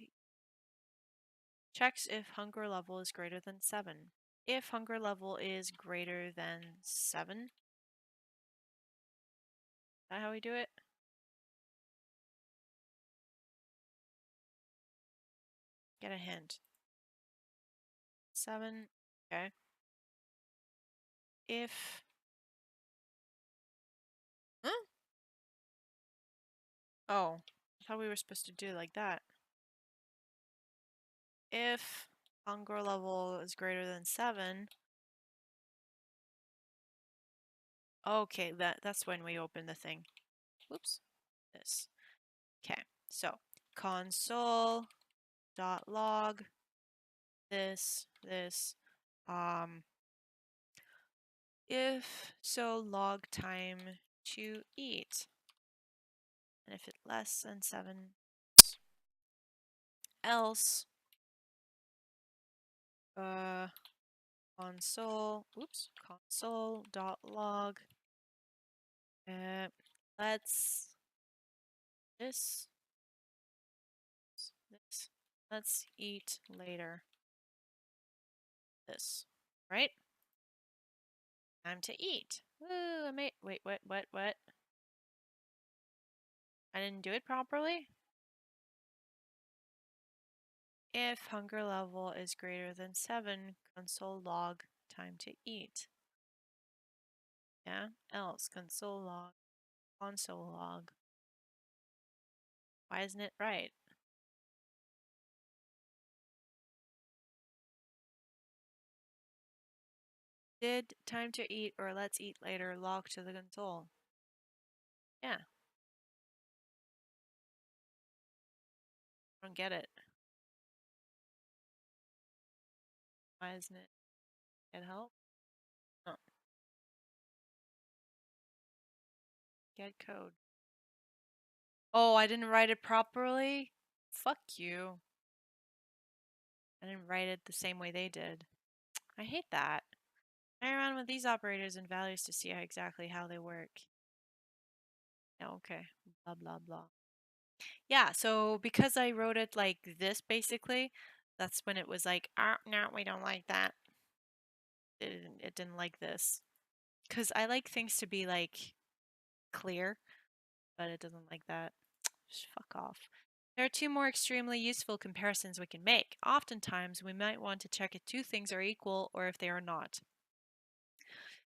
checks if hunger level is greater than 7. If hunger level is greater than 7, is that how we do it? Get a hint. 7, okay. If, huh? Oh, I thought we were supposed to do it like that. If hunger level is greater than 7, okay, that's when we open the thing. Whoops, this. Okay, so console.log this, if so log time to eat. And if it's less than 7, else console.log let's this let's eat later. This, right? Time to eat. Woo, wait, what? I didn't do it properly? If hunger level is greater than 7, console log time to eat. Yeah, else console log. Why isn't it right? Did time to eat or let's eat later log to the console? Yeah. I don't get it. Why isn't it? Get help? Oh. Get code. Oh, I didn't write it properly? Fuck you. I didn't write it the same way they did. I hate that. Play around with these operators and values to see exactly how they work. Yeah, okay. Blah, blah, blah. Yeah, so because I wrote it like this, basically, that's when it was like, no, we don't like that. It didn't like this. Because I like things to be like clear, but it doesn't like that. Just fuck off. There are two more extremely useful comparisons we can make. Oftentimes, we might want to check if two things are equal or if they are not.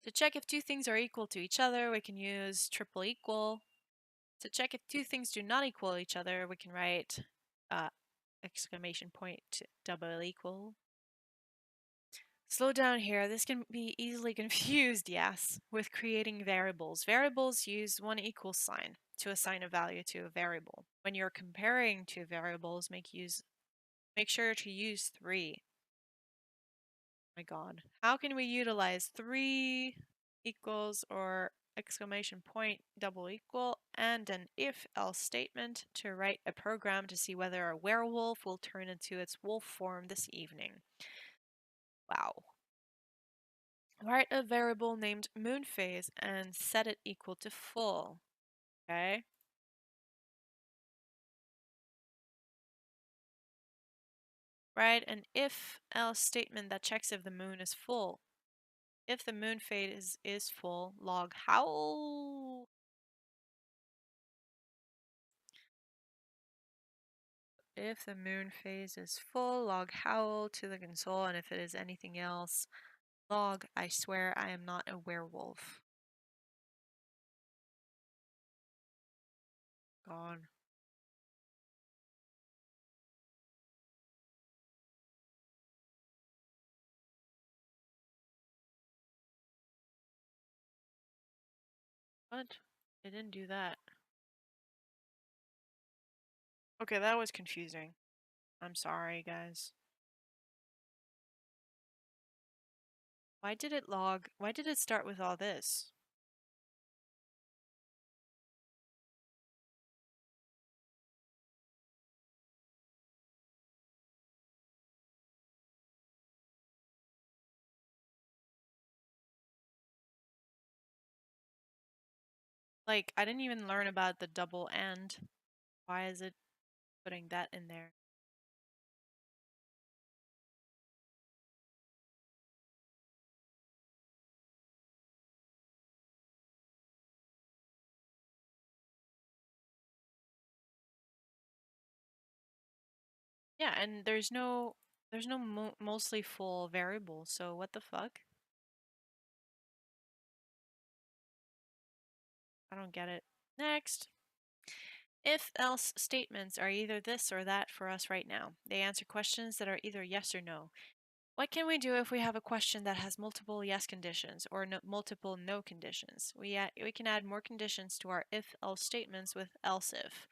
To check if two things are equal to each other, we can use triple equal. To check if two things do not equal each other, we can write exclamation point double equal. Slow down here. This can be easily confused, yes, with creating variables. Variables use one equal sign to assign a value to a variable. When you're comparing two variables, make sure to use 3. My God. How can we utilize 3 equals or exclamation point double equal and an if-else statement to write a program to see whether a werewolf will turn into its wolf form this evening? Wow. Write a variable named moon phase and set it equal to full. Okay. Write an if-else statement that checks if the moon is full. If the moon phase is full, log howl. If the moon phase is full, log howl to the console, and if it is anything else, log I swear I am not a werewolf. God. What? It didn't do that. Okay, that was confusing. I'm sorry, guys. Why did it start with all this? Like, I didn't even learn about the double and. Why is it putting that in there? Yeah, and there's no mostly full variable, so what the fuck? I don't get it. Next. If-else statements are either this or that for us right now. They answer questions that are either yes or no. What can we do if we have a question that has multiple yes conditions or multiple no conditions? We can add more conditions to our if-else statements with else-if.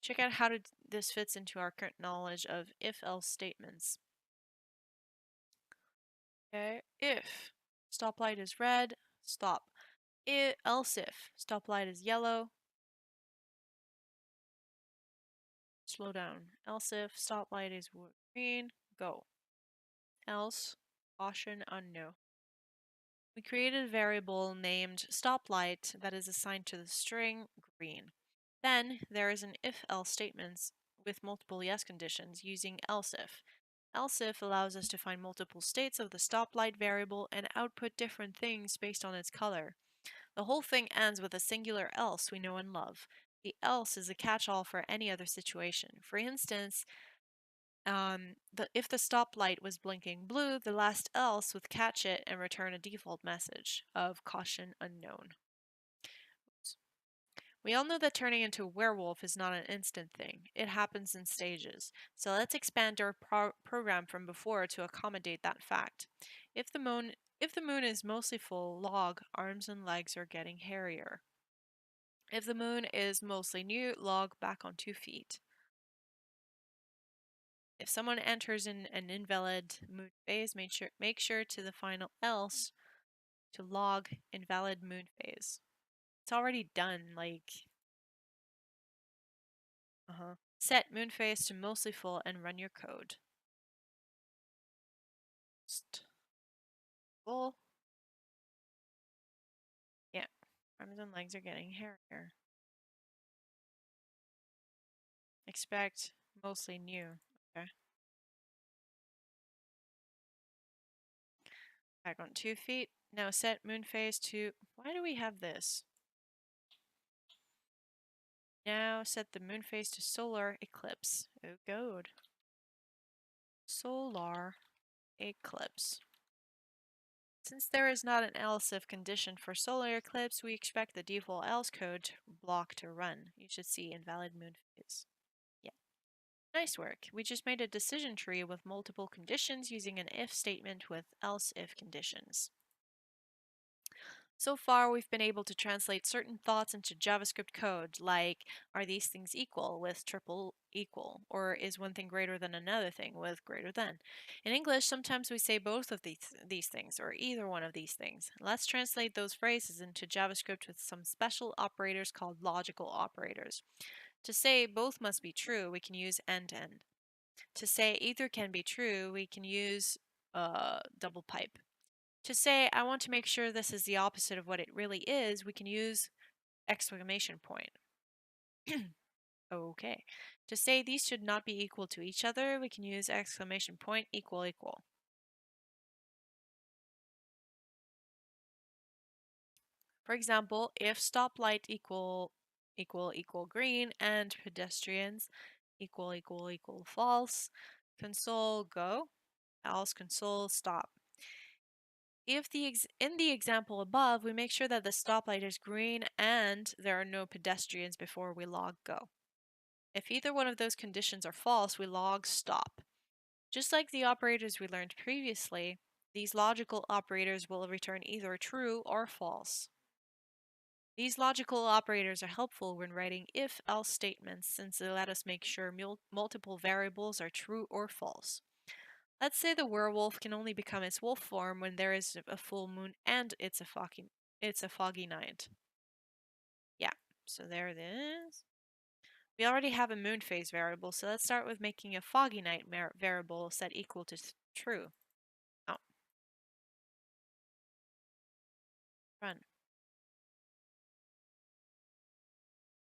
Check out how this fits into our current knowledge of if-else statements. Okay, if stoplight is red, stop. Else if stoplight is yellow, slow down. Else if stoplight is green, go. Else, caution unknown. We created a variable named stoplight that is assigned to the string green. Then there is an if-else statement with multiple yes conditions using else if. Else if allows us to find multiple states of the stoplight variable and output different things based on its color. The whole thing ends with a singular else we know and love. The else is a catch-all for any other situation. For instance, if the stoplight was blinking blue, the last else would catch it and return a default message of caution unknown. We all know that turning into a werewolf is not an instant thing. It happens in stages. So let's expand our program from before to accommodate that fact. If the moon is mostly full, log arms and legs are getting hairier. If the moon is mostly new, log back on 2 feet. If someone enters in an invalid moon phase, make sure to the final else to log invalid moon phase. It's already done, like. Set moon phase to mostly full and run your code. Full. Yeah, arms and legs are getting hairier. Expect mostly new. Okay. Back on 2 feet. Now set moon phase to. Why do we have this? Now set the moon phase to solar eclipse. Oh god. Solar eclipse. Since there is not an else if condition for solar eclipse, we expect the default else code block to run. You should see invalid moon phase. Yeah. Nice work. We just made a decision tree with multiple conditions using an if statement with else if conditions. So far, we've been able to translate certain thoughts into JavaScript code, like, are these things equal with triple equal, or is one thing greater than another thing with greater than? In English, sometimes we say both of these things, or either one of these things. Let's translate those phrases into JavaScript with some special operators called logical operators. To say both must be true, we can use end-end. To say either can be true, we can use double pipe. To say, I want to make sure this is the opposite of what it really is, we can use exclamation point. Okay. To say these should not be equal to each other, we can use exclamation point equal equal. For example, if stoplight equal green and pedestrians equal false, console go, else console stop. If in the example above, we make sure that the stoplight is green and there are no pedestrians before we log go. If either one of those conditions are false, we log stop. Just like the operators we learned previously, these logical operators will return either true or false. These logical operators are helpful when writing if-else statements since they let us make sure multiple variables are true or false. Let's say the werewolf can only become its wolf form when there is a full moon and it's a foggy night. Yeah, so there it is. We already have a moon phase variable, so let's start with making a foggy night variable set equal to true. Oh. Run.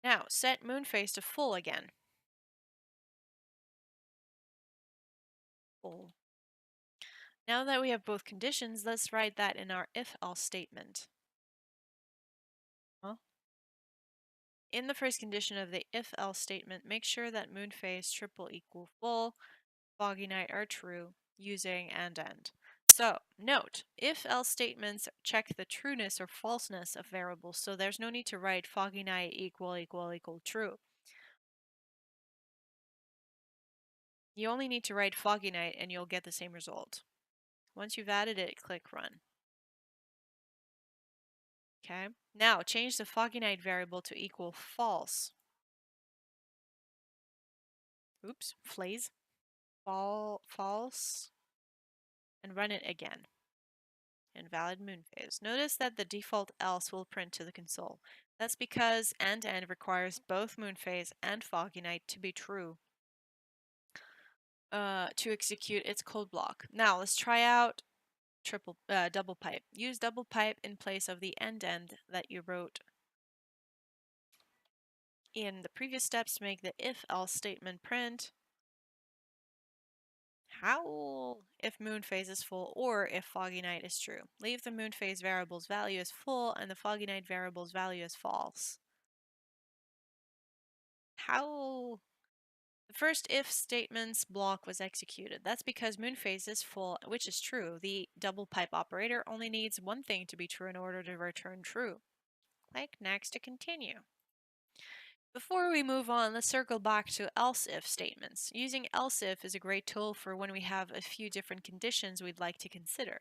Now, set moon phase to full again. Full. Now that we have both conditions, let's write that in our if-else statement. Huh? In the first condition of the if-else statement, make sure that moon phase triple equal full, foggy night are true, using and end. So, note, if-else statements check the trueness or falseness of variables, so there's no need to write foggy night equal true. You only need to write foggy night and you'll get the same result. Once you've added it, click run. Okay, now change the foggy night variable to equal false. Oops, flaze. False. And run it again. Invalid moon phase. Notice that the default else will print to the console. That's because end requires both moon phase and foggy night to be true to execute its code block. Now let's try out double pipe. Use double pipe in place of the end that you wrote in the previous steps to make the if-else statement print howl if moon phase is full or if foggy night is true. Leave the moon phase variable's value as full and the foggy night variable's value as false. Howl. The first if statement's block was executed. That's because moon phase is full, which is true. The double pipe operator only needs one thing to be true in order to return true. Click next to continue. Before we move on, let's circle back to else-if statements. Using else-if is a great tool for when we have a few different conditions we'd like to consider.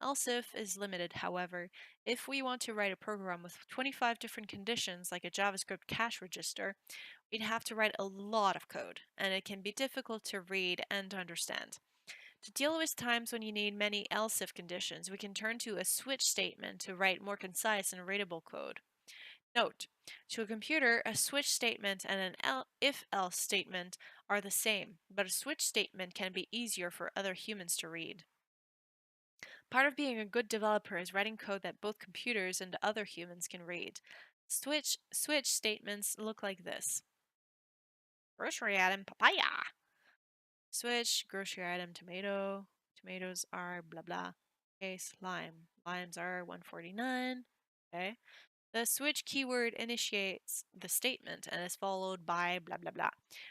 Else-if is limited, however. If we want to write a program with 25 different conditions, like a JavaScript cache register, we'd have to write a lot of code, and it can be difficult to read and understand. To deal with times when you need many else-if conditions, we can turn to a switch statement to write more concise and readable code. Note, to a computer, a switch statement and an if-else statement are the same, but a switch statement can be easier for other humans to read. Part of being a good developer is writing code that both computers and other humans can read. Switch statements look like this. Grocery item papaya. Switch grocery item tomato. Tomatoes are blah blah. Case lime. Limes are 149. Okay. The switch keyword initiates the statement and is followed by blah blah blah,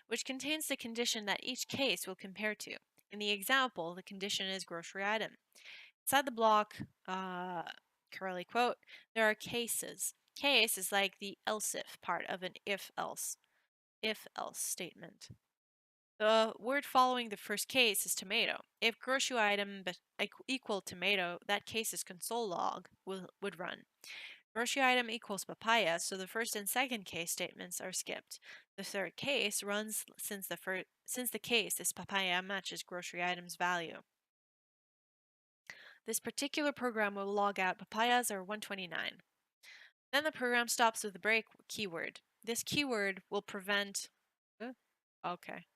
which contains the condition that each case will compare to. In the example, the condition is grocery item. Inside the block, curly quote, there are cases. Case is like the else-if part of an if-else statement. The word following the first case is tomato. If grocery item equal tomato, that case's console log would run. Grocery item equals papaya, so the first and second case statements are skipped. The third case runs since the case is papaya matches grocery item's value. This particular program will log out papayas are 129. Then the program stops with the break keyword. This keyword will prevent. Okay.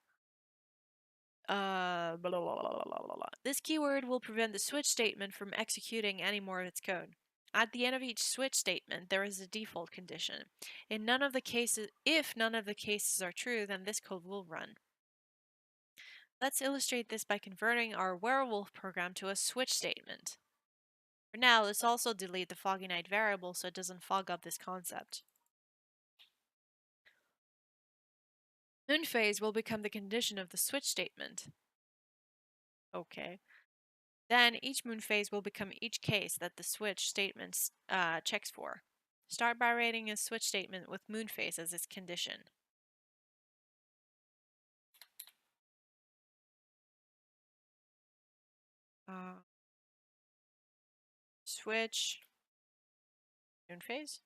Blah, blah, blah, blah, blah, blah. This keyword will prevent the switch statement from executing any more of its code. At the end of each switch statement, there is a default condition. If none of the cases are true, then this code will run. Let's illustrate this by converting our werewolf program to a switch statement. For now, let's also delete the foggy night variable so it doesn't fog up this concept. Moon phase will become the condition of the switch statement. Okay. Then each moon phase will become each case that the switch statement checks for. Start by writing a switch statement with moon phase as its condition. Switch moon phase.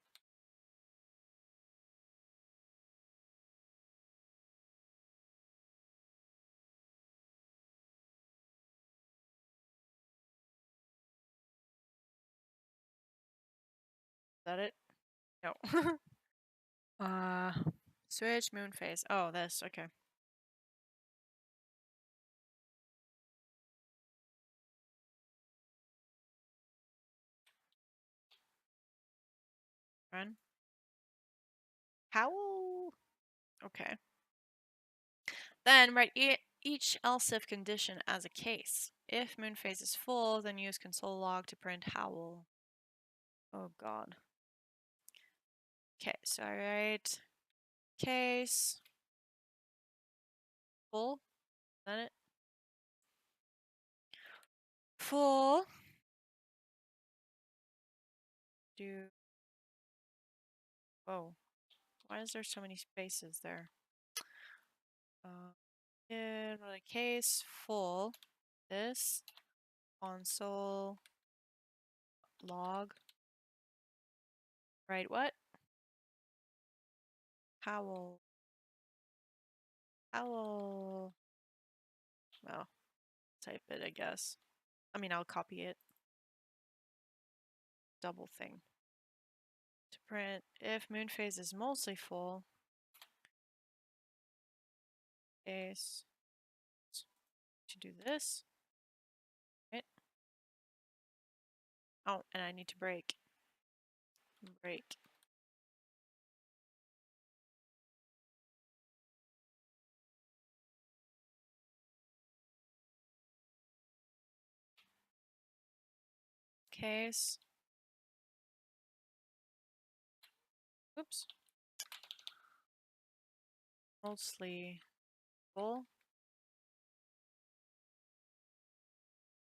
Is that it? No. Switch moon phase. Oh, this. Okay. Run. Howl. Okay. Then write each else if condition as a case. If moon phase is full, then use console log to print howl. Oh god. Okay, so I write case full. Is that it? Full. Do. Whoa. Why is there so many spaces there? In a case full. This console log. Right, what? Howl. Howl. Well, type it, I guess. I mean, I'll copy it. Double thing. To print if moon phase is mostly full. Case to do this. Right? Oh, and I need to break. Break. Case. Oops. Mostly full.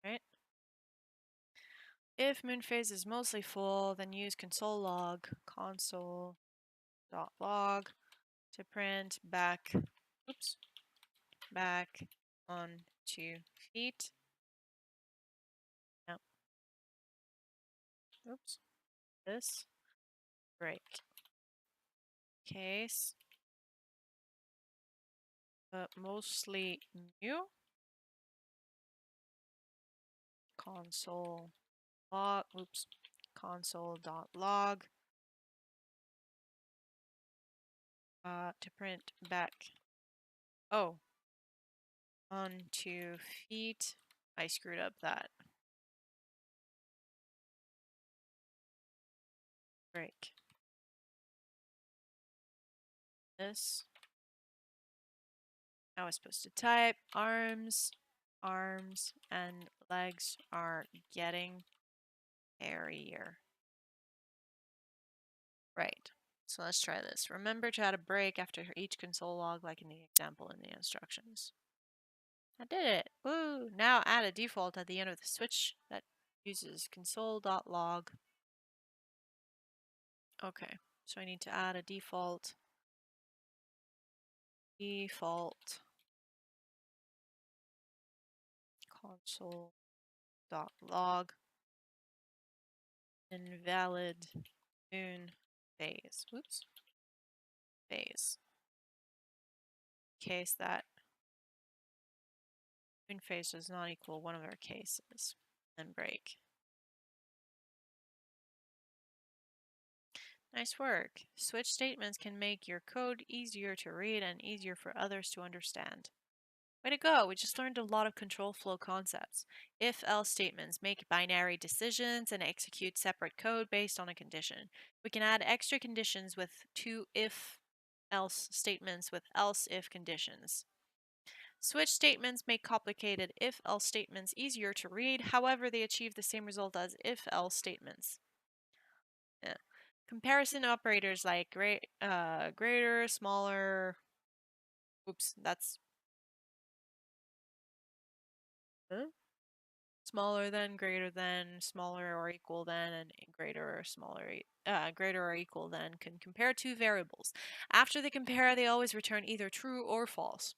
Right? If moon phase is mostly full, then use console.log to print back, oops, back on 2 feet. No. Oops. This. Break. Case. Mostly new. Console log, oops, console.log to print back. Oh, on 2 feet. I screwed up that. Break. This. I was supposed to type arms, and legs are getting hairier. Right. So let's try this. Remember to add a break after each console log like in the example in the instructions. I did it! Woo! Now add a default at the end of the switch that uses console.log. Okay, so I need to add a default console.log invalid moon phase. Oops. Phase. Case that moon phase does not equal one of our cases. And break. Nice work. Switch statements can make your code easier to read and easier for others to understand. Way to go! We just learned a lot of control flow concepts. If-else statements make binary decisions and execute separate code based on a condition. We can add extra conditions with two if-else statements with else-if conditions. Switch statements make complicated if-else statements easier to read, however they achieve the same result as if-else statements. Yeah. Comparison operators like greater, smaller, oops, that's smaller than, greater than, smaller or equal than, and greater or smaller, greater or equal than can compare two variables. After they compare, they always return either true or false.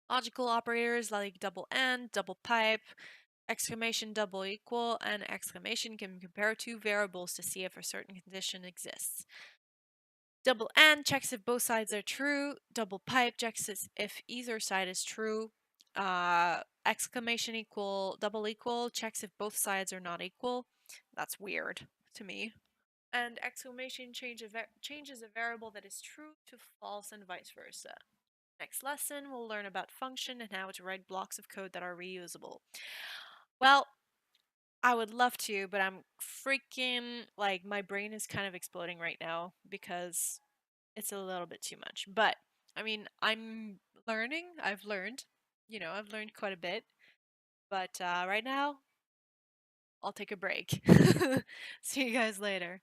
Logical operators like double and, double pipe, exclamation double equal, and exclamation can compare two variables to see if a certain condition exists. Double and checks if both sides are true. Double pipe checks if either side is true. Exclamation equal, double equal checks if both sides are not equal. That's weird to me. And exclamation changes a variable that is true to false and vice versa. Next lesson, we'll learn about function and how to write blocks of code that are reusable. Well, I would love to, but I'm freaking, like, my brain is kind of exploding right now because it's a little bit too much. But I mean, I'm learning. I've learned, I've learned quite a bit. But right now, I'll take a break. See you guys later.